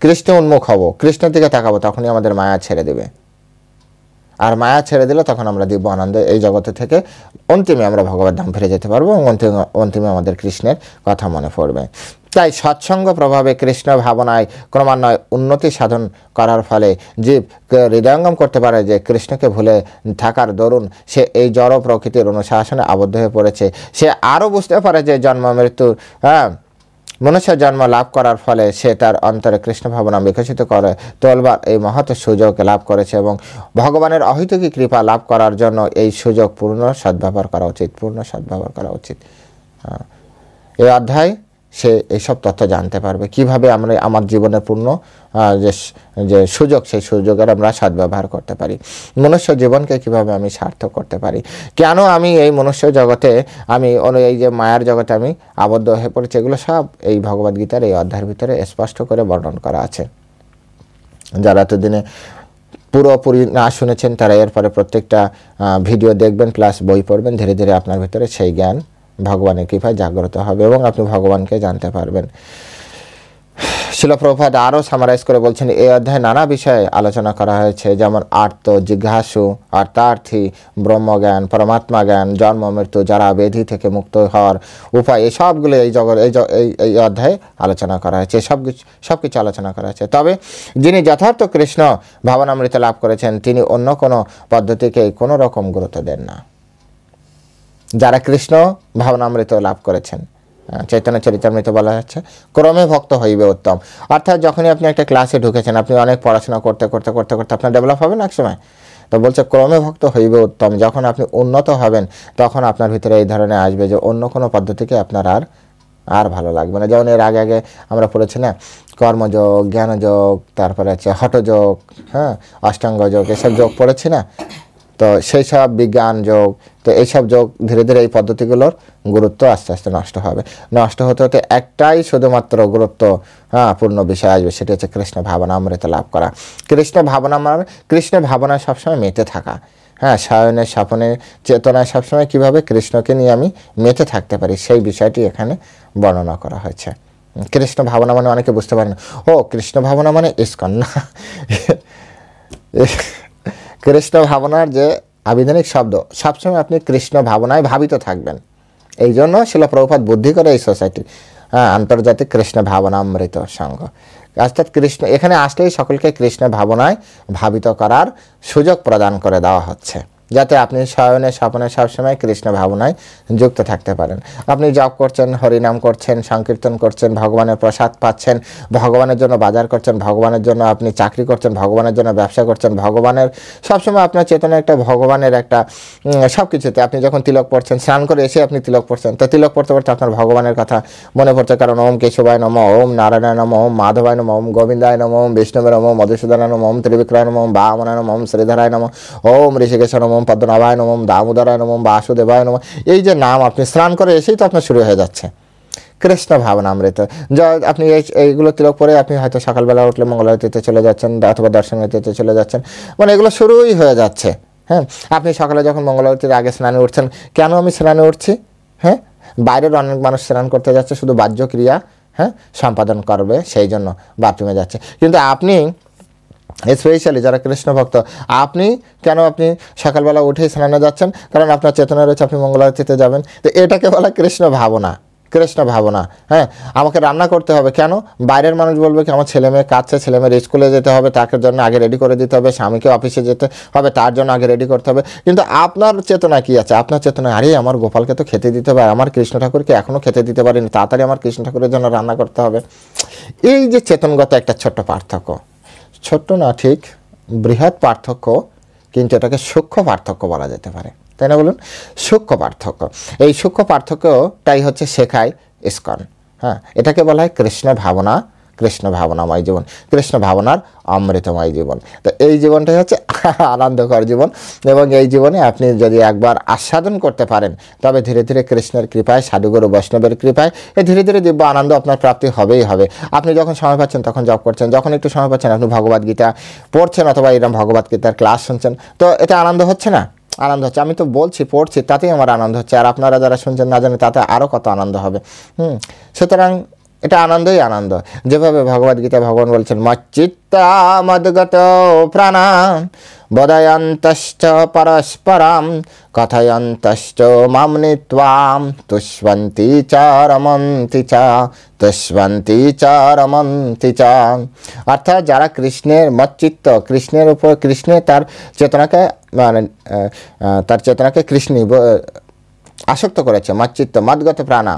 কৃষ্ণ উন্মুখ হব, কৃষ্ণের দিকে তাকাবো, তখনই আমাদের মায়া ছেড়ে দেবে, আর মায়া ছেড়ে দিলে তখন আমরা দিব্য আনন্দে এই জগতে থেকে অন্তিমে আমরা ভগবত ধাম ফিরে যেতে পারবো এবং অন্তিমে আমাদের কৃষ্ণের কথা মনে পড়বে। তাই সৎসঙ্গ প্রভাবে কৃষ্ণ ভাবনায় ক্রমান্বয়ে উন্নতি সাধন করার ফলে জীব হৃদয়ঙ্গম করতে পারে যে কৃষ্ণকে ভুলে থাকার দরুন সে এই জড় প্রকৃতির অনুশাসনে আবদ্ধ হয়ে পড়েছে। সে আরও বুঝতে পারে যে জন্ম মৃত্যু মনুষ্য জন্ম লাভ করার ফলে সে তার অন্তরে কৃষ্ণ ভাবনা বিকশিত করে তোলবার এই মহৎ সুযোগ লাভ করেছে এবং ভগবানের অহৈতুকী কৃপা লাভ করার জন্য এই সুযোগ পূর্ণ সদ্ব্যবহার করা উচিত। এই অধ্যায় সে এইসব তথ্য জানতে পারবে, কিভাবে আমরা আমার জীবনের পূর্ণ যে সুযোগ, সেই সুযোগের আমরা সদ্ব্যবহার করতে পারি, মনুষ্য জীবনকে কিভাবে আমি সার্থক করতে পারি, কেন আমি এই মনুষ্য জগতে এই যে মায়ার জগতে আমি আবদ্ধ হয়ে পড়েছি, এগুলো সব এই ভগবদ্গীতার এই অধ্যায়ের ভিতরে স্পষ্ট করে বর্ণন করা আছে। যারা এতদিনে পুরোপুরি না শুনেছেন তারা এরপরে প্রত্যেকটা ভিডিও দেখবেন প্লাস বই পড়বেন, ধীরে ধীরে আপনার ভিতরে সেই জ্ঞান ভগবানের কৃপায় জাগ্রত হবে এবং আপনি ভগবানকে জানতে পারবেন। শিল প্রভুপাদ আরও সামারাইজ করে বলছেন, এই অধ্যায়ে নানা বিষয়ে আলোচনা করা হয়েছে, যেমন আর্ত জিজ্ঞাসু, অর্থার্থী, ব্রহ্মজ্ঞান, পরমাত্মা জ্ঞান, জন্ম মৃত্যু, যারা ব্যাধি থেকে মুক্ত হওয়ার উপায়, এই সবগুলো এই অধ্যায়ে আলোচনা করা হয়েছে, সব কিছু আলোচনা করা হয়েছে। তবে যিনি যথার্থ কৃষ্ণ ভাবনামৃত লাভ করেছেন তিনি অন্য কোনো পদ্ধতিকে কোনো রকম গুরুত্ব দেন না। যারা কৃষ্ণ ভাবনামৃত লাভ করেছেন, চৈতন্য চরিতামৃত বলা হচ্ছে ক্রমে ভক্ত হইবে উত্তম, অর্থাৎ যখনই আপনি একটা ক্লাসে ঢুকেছেন, আপনি অনেক পড়াশোনা করতে করতে করতে করতে আপনার ডেভেলপ হবে না এক সময়, তো বলছে ক্রমে ভক্ত হইবে উত্তম, যখন আপনি উন্নত হবেন তখন আপনার ভিতরে এই ধরনের আসবে যে অন্য কোনো পদ্ধতিকে আপনার আর ভালো লাগবে না। যেমন এর আগে আমরা পড়েছি না, কর্মযোগ, জ্ঞানযোগ, তারপরে আছে হঠযোগ, অষ্টাঙ্গ যোগ, এসব যোগ পড়েছি না, তো সেই সব বিজ্ঞান যোগ, তো এইসব যোগ ধীরে ধীরে এই পদ্ধতিগুলোর গুরুত্ব আস্তে আস্তে নষ্ট হতে একটাই শুধুমাত্র গুরুত্বপূর্ণ বিষয় আসবে, সেটা হচ্ছে কৃষ্ণ ভাবনামৃত লাভ করা। কৃষ্ণ ভাবনায় সবসময় মেতে থাকা, সায়নের স্বপনে চেতনায় সবসময় কীভাবে কৃষ্ণকে নিয়ে আমি মেতে থাকতে পারি, সেই বিষয়টি এখানে বর্ণনা করা হয়েছে। কৃষ্ণ ভাবনা মানে অনেকে বুঝতে পারেন, ও কৃষ্ণ ভাবনা মানে ইস্কন না। কৃষ্ণ ভাবনার যে আবিধানিক শব্দ, সবসময় আপনি কৃষ্ণ ভাবনায় ভাবিত থাকবেন। এই জন্য শিল প্রভুপাদ বুদ্ধি করে এই সোসাইটি আন্তর্জাতিক কৃষ্ণ ভাবনামৃত সংঘ, অর্থাৎ কৃষ্ণ এখানে আসলেই সকলকে কৃষ্ণ ভাবনায় ভাবিত করার সুযোগ প্রদান করে দেওয়া হচ্ছে, যাতে আপনি শয়নে স্বপনে সবসময় কৃষ্ণ ভাবনায় যুক্ত থাকতে পারেন। আপনি জপ করছেন, হরিনাম করছেন, সংকীর্তন করছেন, ভগবানের প্রসাদ পাচ্ছেন, ভগবানের জন্য বাজার করছেন, ভগবানের জন্য আপনি চাকরি করছেন, ভগবানের জন্য ব্যবসা করছেন, ভগবানের সবসময় আপনার চেতনা একটা ভগবানের একটা সব কিছুতে। আপনি যখন তিলক পড়ছেন, স্নান করে এসে আপনি তিলক পড়ছেন, তো তিলক পড়তে পড়তে আপনার ভগবানের কথা মনে পড়ছে, কারণ ওম কেশবায় নম, ওম নারায়ণায় নম, ওম মাধবায় নম, ওম গোবিন্দায় নম, ওম বিষ্ণুবে নম, মধুসূদনায় নম, ওম ত্রিবিক্রয় নম, ওম বামনায় নম, ওম শ্রীধরায় নম, ওম ঋষিকেশ নম, ওম পদ্মনাভায় নম, ওম দামোদরায় নম, ওম বাসুদেবায় নম। এই যে নাম আপনি স্নান করে এসেই তো আপনার শুরু হয়ে যাচ্ছে, কৃষ্ণ ভাবনামৃত। যা আপনি এইগুলো তিলক পরে আপনি হয়তো সকালবেলা উঠলে মঙ্গলারতিতে চলে যাচ্ছেন অথবা দর্শনারতিতে চলে যাচ্ছেন, মানে এগুলো শুরুই হয়ে যাচ্ছে। হ্যাঁ, আপনি সকালে যখন মঙ্গলারতির আগে স্নানে উঠছেন, কেন আমি স্নানে উঠছি? হ্যাঁ, বাইরের অনেক মানুষ স্নান করতে যাচ্ছে শুধু বাহ্য ক্রিয়া সম্পাদন করবে সেই জন্য বাথরুমে যাচ্ছে, কিন্তু আপনি স্পেশালি যারা কৃষ্ণ ভক্ত, আপনি কেন আপনি সকালবেলা উঠেই স্নানে যাচ্ছেন? কারণ আপনার চেতনা রয়েছে আপনি মঙ্গলারতিতে যাবেন। তো এটাকে বলা কৃষ্ণ ভাবনা, কৃষ্ণ ভাবনা। হ্যাঁ, আমাকে রান্না করতে হবে কেন? বাইরের মানুষ বলবে কি আমার ছেলে মেয়ে কাঁদছে, ছেলে মেয়ের স্কুলে যেতে হবে, তার জন্য আগে রেডি করে দিতে হবে, স্বামীকে অফিসে যেতে হবে তার জন্য আগে রেডি করতে হবে। কিন্তু আপনার চেতনা কি আছে? আপনার চেতনা আরে আমার গোপালকে তো খেতে দিতে হবে, আমার কৃষ্ণ ঠাকুরকে এখনও খেতে দিতে পারিনি, তাড়াতাড়ি আমার কৃষ্ণ ঠাকুরের জন্য রান্না করতে হবে। এই যে চেতনগত একটা ছোট্ট পার্থক্য, ছোট্ট না ঠিক বৃহৎ পার্থক্য, কিন্তু এটাকে সূক্ষ্ম পার্থক্য বলা যেতে পারে, তাই না বলুন? সূক্ষ্ম পার্থক্য। এই সূক্ষ্ম পার্থক্যটাই হচ্ছে শেখায় ইস্কন। হ্যাঁ, এটাকে বলা হয় কৃষ্ণ ভাবনা, কৃষ্ণ ভাবনাময় জীবন, কৃষ্ণ ভাবনার অমৃতময় জীবন। তো এই জীবনটাই হচ্ছে আনন্দকর জীবন, এবং এই জীবনে আপনি যদি একবার আস্বাদন করতে পারেন তবে ধীরে ধীরে কৃষ্ণের কৃপায়, সাধুগুরু বৈষ্ণবের কৃপায় ধীরে ধীরে দিব্য আনন্দ আপনার প্রাপ্তি হবেই হবে। আপনি যখন সময় পাচ্ছেন তখন জব করছেন, যখন একটু সময় পাচ্ছেন আপনি ভগবদ্গীতা পড়ছেন অথবা এরকম ভগবদ্গীতার ক্লাস শুনছেন, তো এটা আনন্দ হচ্ছে না? আনন্দ হচ্ছে। আমি তো বলছি পড়ছি তাতেই আমার আনন্দ হচ্ছে, আর আপনারা যারা শুনছেন না জানেন তাতে আরও কত আনন্দ হবে। সুতরাং এটা আনন্দই আনন্দ। যেভাবে ভগবদ্গীতা ভগবান বলছেন মচ্চিত্তা মদ্গত প্রাণাম বদয়ন্তশ্চ পরস্পরাম কথয়ন্তশ্চ মামনি ত্বাম তুষ্বন্তি চ রমন্তি চ তুষ্বন্তি চ রমন্তি চ। অর্থাৎ যারা কৃষ্ণের মচ্চিত্ত, কৃষ্ণের উপর, কৃষ্ণে তার চেতনাকে মানে তার চেতনাকে কৃষ্ণ আসক্ত করেছে, মচ্চিত্ত মদ্গত প্রাণা,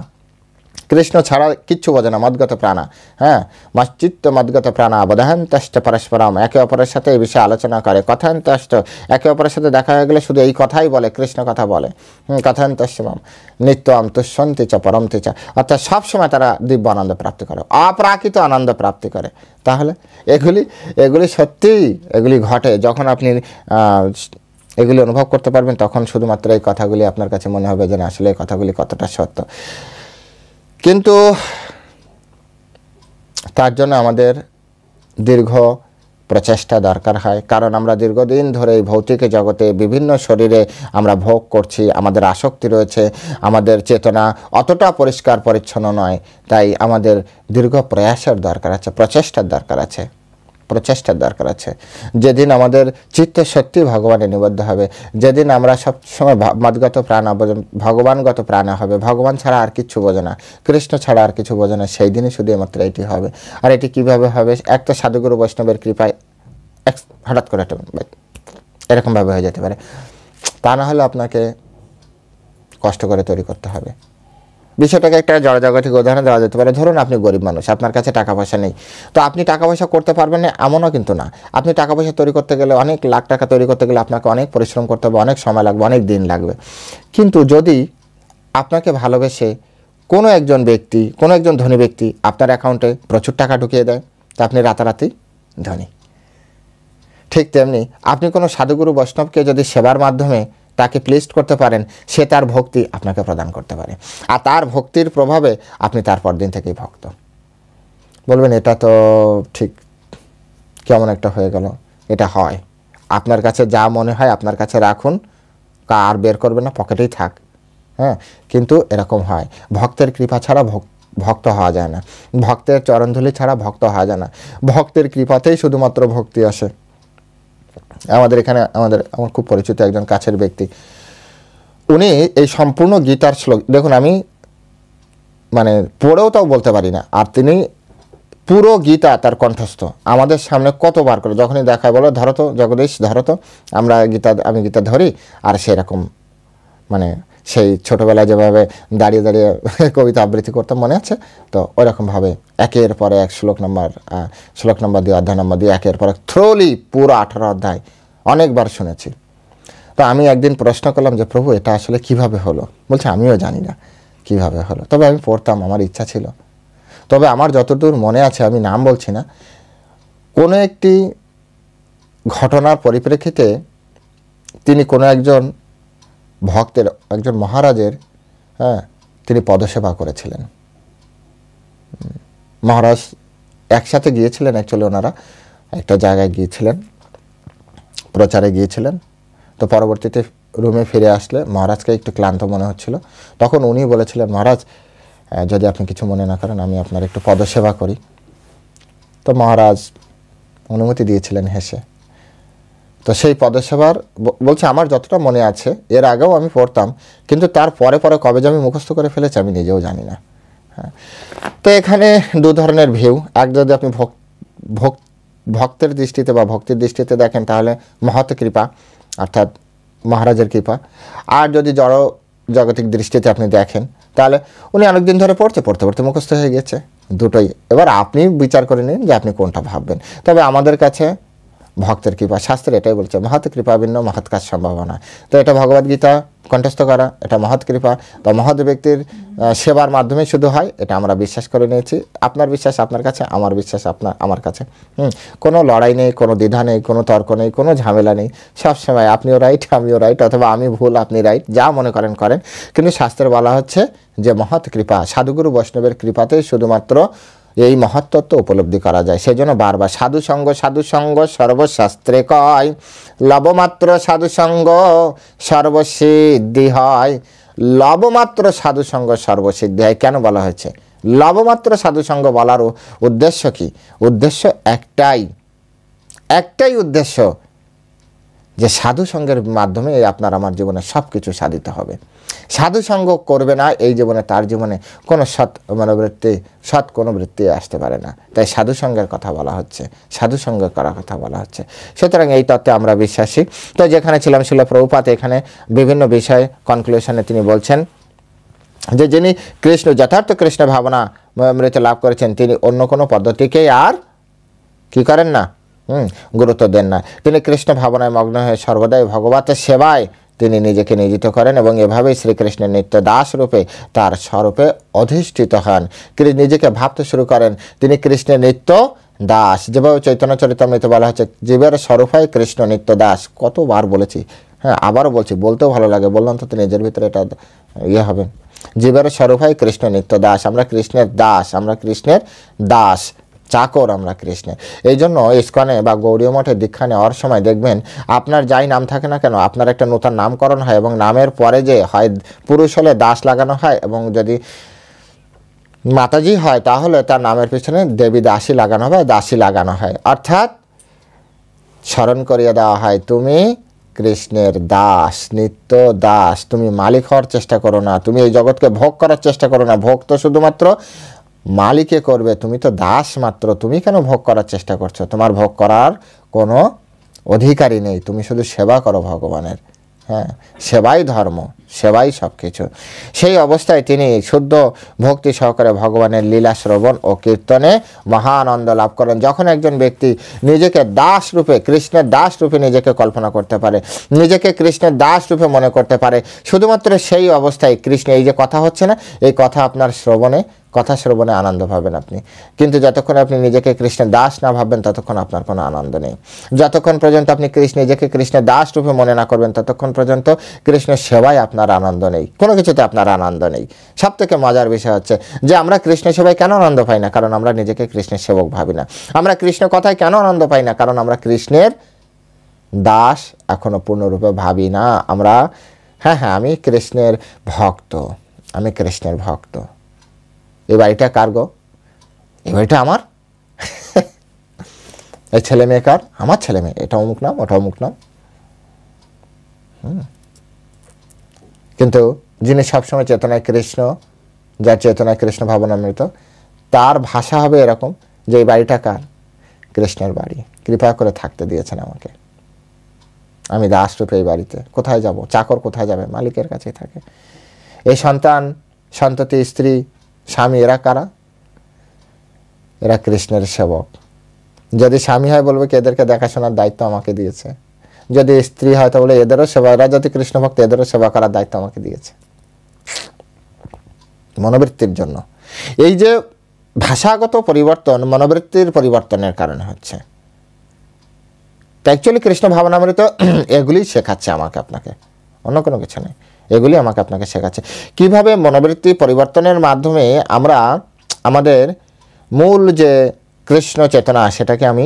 কৃষ্ণ ছাড়া কিচ্ছু বোঝে না, মদ্গত প্রাণা। হ্যাঁ, মচ্চিত্ত মদ্গত প্রাণা বদহন্তষ্ট পরস্পরম, একে অপরের সাথে এই বিষয়ে আলোচনা করে, কথান্তষ্ট একে অপরের সাথে দেখা হয়ে গেলে শুধু এই কথাই বলে, কৃষ্ণ কথা বলে। কথান্তষ্টম নিত্যম তুষ্যন্তি চ পরমতি চ, অর্থাৎ সবসময় তারা দিব্য আনন্দ প্রাপ্তি করে, অপ্রাকৃত আনন্দ প্রাপ্তি করে। তাহলে এগুলি সত্যিই এগুলি ঘটে যখন আপনি এগুলি অনুভব করতে পারবেন, তখন শুধুমাত্র এই কথাগুলি আপনার কাছে মনে হবে যে না আসলে এই কথাগুলি কতটা সত্য। কিন্তু তার জন্য আমাদের দীর্ঘ প্রচেষ্টা দরকার হয়, কারণ আমরা দীর্ঘদিন ধরে এই ভৌতিক জগতে বিভিন্ন শরীরে আমরা ভোগ করছি, আমাদের আসক্তি রয়েছে, আমাদের চেতনা অতটা পরিষ্কার পরিচ্ছন্ন নয়, তাই আমাদের দীর্ঘ প্রয়াসের দরকার আছে, প্রচেষ্টার দরকার আছে, প্রচেষ্টার দরকার আছে। যেদিন আমাদের চিত্ত সত্যি ভগবানে নিবদ্ধ হবে, যেদিন আমরা সবসময় মদগত প্রাণ ভগবানগত প্রাণ হবে, ভগবান ছাড়া আর কিছু বোঝে না, কৃষ্ণ ছাড়া আর কিছু বোঝে না, সেই দিনই শুধু মাত্র এটি হবে। আর এটি কিভাবে হবে? একটা সাধুগুরু বৈষ্ণবের কৃপায় হঠাৎ করে এরকমভাবে হয়ে যেতে পারে, তা না হলে আপনাকে কষ্ট করে তৈরি করতে হবে। বিষয়টাকে একটা জড়জাগতিক উদাহরণ দেওয়া যেতে পারে। ধরুন আপনি গরিব মানুষ, আপনার কাছে টাকা পয়সা নেই, তো আপনি টাকা পয়সা করতে পারবেন না এমনও কিন্তু না। আপনি টাকা পয়সা তৈরি করতে গেলে, অনেক লাখ টাকা তৈরি করতে গেলে আপনাকে অনেক পরিশ্রম করতে হবে, অনেক সময় লাগবে, অনেক দিন লাগবে। কিন্তু যদি আপনাকে ভালোবেসে কোনো একজন ব্যক্তি, কোনো একজন ধনী ব্যক্তি আপনার অ্যাকাউন্টে প্রচুর টাকা ঢুকিয়ে দেয়, তা আপনি রাতারাতি ধনী। ঠিক তেমনি আপনি কোনো সাধুগুরু বৈষ্ণবকে যদি সেবার মাধ্যমে তাকে প্লেসড করতে পারেন, সে তার ভক্তি আপনাকে প্রদান করতে পারে, আর তার ভক্তির প্রভাবে আপনি তারপর দিন থেকেই ভক্ত। বলবেন এটা তো ঠিক কেমন একটা হয়ে গেল। এটা হয়, আপনার কাছে যা মনে হয় আপনার কাছে রাখুন, আর বের করবেন না, পকেটেই থাক। হ্যাঁ, কিন্তু এরকম হয়। ভক্তের কৃপা ছাড়া ভক্ত হওয়া যায় না, ভক্তের চরণধুলি ছাড়া ভক্ত হওয়া যায় না, ভক্তের কৃপাতেই শুধুমাত্র ভক্তি আসে। আমাদের এখানে আমার খুব পরিচিত একজন কাছের ব্যক্তি, উনি এই সম্পূর্ণ গীতার শ্লোক দেখুন, আমি মানে পড়েও তাও বলতে পারি না, আর তিনি পুরো গীতা তার কণ্ঠস্থ আমাদের সামনে কতবার করে, যখনই দেখায় বলো ধরো তো জগদীশ ধরো তো, আমি গীতা ধরি, আর সেরকম মানে সেই ছোটোবেলায় যেভাবে দাঁড়িয়ে দাঁড়িয়ে কবিতা আবৃত্তি করতাম মনে আছে, তো ওইরকমভাবে একের পর এক শ্লোক নম্বর দিয়ে অধ্যায় নম্বর দিয়ে একের পর এক থ্রোলি পুরো 18 অধ্যায় অনেকবার শুনেছি। তো আমি একদিন প্রশ্ন করলাম যে প্রভু এটা আসলে কিভাবে হলো? বলছে আমিও জানি না কিভাবে হলো, তবে আমি পড়তাম, আমার ইচ্ছা ছিল। তবে আমার যতদূর মনে আছে, আমি নাম বলছি না, কোনো একটি ঘটনার পরিপ্রেক্ষিতে তিনি কোনো একজন ভক্তের, একজন মহারাজের তিনি পদসেবা করেছিলেন। মহারাজ একসাথে গিয়েছিলেন, অ্যাকচুয়ালি ওনারা একটা জায়গায় গিয়েছিলেন, প্রচারে গিয়েছিলেন। তো পরবর্তীতে রুমে ফিরে আসলে মহারাজকে একটু ক্লান্ত মনে হচ্ছিল। তখন উনি বলেছিলেন, মহারাজ যদি আপনি কিছু মনে না করেন আমি আপনার একটু পদসেবা করি। তো মহারাজ অনুমতি দিয়েছিলেন হেসে। তো সেই পদসেবার বলছে আমার যতটা মনে আছে, এর আগেও আমি পড়তাম, কিন্তু তার পরে পরে কবে যে আমি মুখস্থ করে ফেলেছি আমি নিজেও জানি না। হ্যাঁ, তো এখানে দু ধরনের ভিউ। এক যদি আপনি ভক্তের দৃষ্টিতে বা ভক্তির দৃষ্টিতে দেখেন তাহলে মহৎ কৃপা, অর্থাৎ মহারাজের কৃপা। আর যদি জড় জাগতিক দৃষ্টিতে আপনি দেখেন তাহলে উনি অনেকদিন ধরে পড়তে পড়তে মুখস্থ হয়ে গেছে, দুটোই। এবার আপনি বিচার করে নিন যে আপনি কোনটা ভাববেন। তবে আমাদের কাছে ভক্তের কৃপা, শাস্ত্রে এটাই বলছে, মহৎ কৃপা ভিন্ন মহৎ কাজ সম্ভাবনা। তো এটা ভগবদ্গীতা কণ্ঠস্থ করা, এটা মহৎ কৃপা। তো মহৎ ব্যক্তির সেবার মাধ্যমে শুধু হয়, এটা আমরা বিশ্বাস করে নিয়েছি। আপনার বিশ্বাস আপনার কাছে, আমার বিশ্বাস আমার কাছে। কোনো লড়াই নেই, কোনো দ্বিধা নেই, কোনো তর্ক নেই, কোনো ঝামেলা নেই। সবসময় আপনিও রাইট আমিও রাইট, অথবা আমি ভুল আপনি রাইট, যা মনে করেন করেন। কিন্তু শাস্ত্রে বলা হচ্ছে যে মহৎ কৃপা, সাধুগুরু বৈষ্ণবের কৃপাতেই শুধুমাত্র এই মহত্তত্ব উপলব্ধি করা যায়। সেই জন্য বারবার সাধুসঙ্গ সর্বশাস্ত্রে কয়, লবমাত্র সাধুসঙ্গ সর্বসিদ্ধি হয়। লবমাত্র সাধুসঙ্গ সর্বসিদ্ধি হয়। কেন বলা হয়েছে লবমাত্র সাধুসঙ্গ? বলার উদ্দেশ্য কি? উদ্দেশ্য একটাই উদ্দেশ্য, যে সাধুসঙ্গের মাধ্যমে আপনার আমার জীবনে সব কিছু সাধিত হবে। সাধুসঙ্গ করবে না এই জীবনে, তার জীবনে কোনো সৎ কোনো বৃত্তি আসতে পারে না। তাই সাধুসঙ্গের কথা বলা হচ্ছে, সাধুসঙ্গ করার কথা বলা হচ্ছে। সুতরাং এই তত্ত্বে আমরা বিশ্বাসী। তো যেখানে ছিলাম শিল প্রভুপাদ এখানে বিভিন্ন বিষয় কনক্লুশনে তিনি বলছেন যে যিনি কৃষ্ণ যথার্থ কৃষ্ণ ভাবনা মৃত্যু লাভ করেছেন, তিনি অন্য কোনো পদ্ধতিকেই আর কি করেন না, গুরুত্ব দেন না। তিনি কৃষ্ণ ভাবনায় মগ্ন হয়ে সর্বদাই ভগবতের সেবায় তিনি নিজেকে নিয়োজিত করেন এবং এভাবেই শ্রীকৃষ্ণের নিত্য দাস রূপে তার স্বরূপে অধিষ্ঠিত হন। নিজেকে ভাবতে শুরু করেন তিনি কৃষ্ণের নিত্য দাস। যেভাবে চৈতন্য চরিতামৃতে বলা হচ্ছে জীবের স্বরূপ হয় কৃষ্ণ নিত্য দাস। কতবার বলেছি, হ্যাঁ আবারও বলছি, বলতেও ভালো লাগে, বললাম তো নিজের ভিতরে এটা হবে। জীবের স্বরূপ হয় কৃষ্ণ নিত্য দাস। আমরা কৃষ্ণের দাস, আমরা কৃষ্ণের দাস, চাকর আমরা কৃষ্ণের। এই জন্য ইস্কনে বা গৌড়ীয় মঠে দীক্ষা নেওয়ার সময় দেখবেন আপনার যাই নাম থাকে না কেন, আপনার একটা নতুন নামকরণ হয় এবং নামের পরে যে হয় পুরুষ হলে দাস লাগানো হয় এবং যদি মাতাজি হয় তাহলে তার নামের পিছনে দেবী দাসী লাগানো হবে, দাসী লাগানো হয়। অর্থাৎ স্মরণ করিয়ে দেওয়া হয় তুমি কৃষ্ণের দাস, নিত্য দাস। তুমি মালিক হওয়ার চেষ্টা করো না, তুমি এই জগৎকে ভোগ করার চেষ্টা করো না। ভোগ তো শুধুমাত্র মালিকে করবে, তুমি তো দাস মাত্র। তুমি কেন ভোগ করার চেষ্টা করছো? তোমার ভোগ করার কোনো অধিকারই নেই, তুমি শুধু সেবা করো ভগবানের। হ্যাঁ, সেবাই ধর্ম, সেবাই সব কিছু। সেই অবস্থায় তিনি শুদ্ধ ভক্তি সহকারে ভগবানের লীলা শ্রবণ ও কীর্তনে মহানন্দ লাভ করেন। যখন একজন ব্যক্তি নিজেকে দাস রূপে, কৃষ্ণের দাস রূপে নিজেকে কল্পনা করতে পারে, নিজেকে কৃষ্ণের দাস রূপে মনে করতে পারে, শুধুমাত্র সেই অবস্থায় কৃষ্ণ, এই যে কথা হচ্ছে না, এই কথা আপনার কথা শ্রবণে আনন্দ পাবেন আপনি। কিন্তু যতক্ষণ আপনি নিজেকে কৃষ্ণের দাস না ভাববেন ততক্ষণ আপনার কোনো আনন্দ নেই। যতক্ষণ পর্যন্ত আপনি নিজেকে কৃষ্ণের দাস রূপে মনে না করবেন ততক্ষণ পর্যন্ত কৃষ্ণের সেবায় আপনার আনন্দ নেই, কোনো কিছুতে আপনার আনন্দ নেই। সব থেকে মজার বিষয় হচ্ছে যে আমরা কৃষ্ণ সেবায় কেন আনন্দ পাই না? কারণ আমরা নিজেকে কৃষ্ণের সেবক ভাবি না। আমরা কৃষ্ণ কথায় কেন আনন্দ পাই না? কারণ আমরা কৃষ্ণের দাস এখনো পূর্ণরূপে ভাবি না। আমরা হ্যাঁ আমি কৃষ্ণের ভক্ত, আমি কৃষ্ণের ভক্ত। এই বাড়িটা কার গো? এই বাড়িটা আমার। এই ছেলে মেয়ে কার? আমার ছেলে মেয়ে। এটা অমুক নাম, ওটা অমুক নাম। কিন্তু যিনি সবসময় চেতনায় কৃষ্ণ, যার চেতনায় কৃষ্ণ ভাবনামৃত, তার ভাষা হবে এরকম যে এই বাড়িটা কার? কৃষ্ণের বাড়ি। কৃপা করে থাকতে দিয়েছেন আমাকে, আমি দাস রূপে এই বাড়িতে। কোথায় যাব? চাকর কোথায় যাবে? মালিকের কাছেই থাকে। এই সন্তান, সন্ততি, স্ত্রী, স্বামী, এরা কারা? এরা কৃষ্ণের সেবক। যদি স্বামী হয় বলবে কি এদেরকে দেখাশোনার দায়িত্ব আমাকে দিয়েছে। যদি স্ত্রী হয় তো বলে এদেরও সেবা, এরা যদি কৃষ্ণ ভক্ত এদেরও সেবা করার দায়িত্ব আমাকে দিয়েছে। মনোবৃত্তির জন্য এই যে ভাষাগত পরিবর্তন মনোবৃত্তির পরিবর্তনের কারণে হচ্ছে। তো অ্যাকচুয়ালি কৃষ্ণ ভাবনামৃত এগুলি শেখাচ্ছে আমাকে আপনাকে, অন্য কোনো কিছু নেই। এগুলি আমাকে আপনাকে শেখাচ্ছে কিভাবে মনোবৃত্তি পরিবর্তনের মাধ্যমে আমরা আমাদের মূল যে কৃষ্ণ চেতনা সেটাকে আমি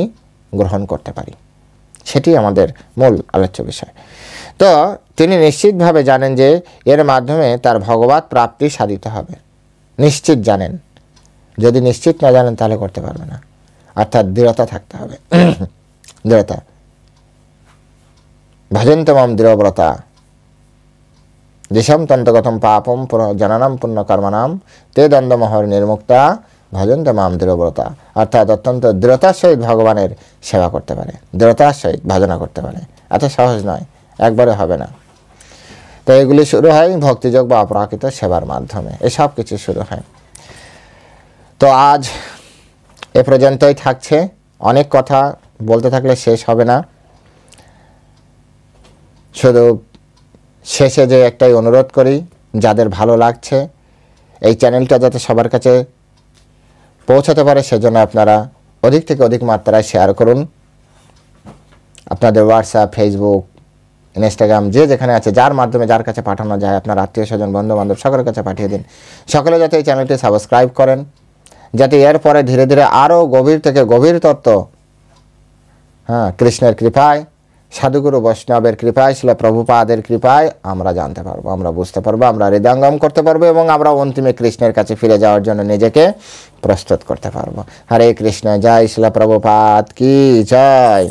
গ্রহণ করতে পারি, সেটি আমাদের মূল আলোচ্য বিষয়। তো তিনি নিশ্চিতভাবে জানেন যে এর মাধ্যমে তার ভগবত প্রাপ্তি সাধিত হবে, নিশ্চিত জানেন। যদি নিশ্চিত না জানেন তাহলে করতে পারবে না, অর্থাৎ দৃঢ়তা থাকতে হবে। দৃঢ়তা, ভজন্ত মাম দৃঢ়ব্রতা দিশম তন্তগতম পাপম জননম পুণ্যকর্মনাম তে দ্বন্দ্বমহর নির্মুক্তা ভজন্ত মাম দৃঢ়ব্রতা, অর্থাৎ অত্যন্ত দৃঢ়তার সহিত ভগবানের সেবা করতে পারে, দৃঢ়তার সহিত ভজনা করতে পারে। এত সহজ নয়, একবারে হবে না। তো এগুলি শুরু হয় ভক্তিযোগ বা অপ্রাকৃত সেবার মাধ্যমে, এসব কিছু শুরু হয়। তো আজ এ পর্যন্তই থাকছে, অনেক কথা বলতে থাকলে শেষ হবে না। শুধু শেষে যে একটাই অনুরোধ করি, যাদের ভালো লাগছে এই চ্যানেলটা যাতে সবার কাছে পৌঁছাতে পারে, সেজন্য আপনারা অধিক থেকে অধিক মাত্রায় শেয়ার করুন। আপনাদের হোয়াটসঅ্যাপ, ফেসবুক, ইনস্টাগ্রাম যে যেখানে আছে, যার মাধ্যমে যার কাছে পাঠানো যায়, আপনার আত্মীয় স্বজন, বন্ধু বান্ধব সকলের কাছে পাঠিয়ে দিন। সকলে যাতে এই চ্যানেলটি সাবস্ক্রাইব করেন, যাতে এরপরে ধীরে ধীরে আরও গভীর থেকে গভীর তত্ত্ব, কৃষ্ণের কৃপায়, সাধুগুরু বৈষ্ণবের কৃপায়, শিলা প্রভুপাদের কৃপায় আমরা জানতে পারবো, আমরা বুঝতে পারবো, আমরা হৃদয়ঙ্গম করতে পারবো এবং আমরা অন্তিমে কৃষ্ণের কাছে ফিরে যাওয়ার জন্য নিজেকে প্রস্তুত করতে পারবো। হরে কৃষ্ণ, জয় শিলা প্রভুপাদ কি জয়।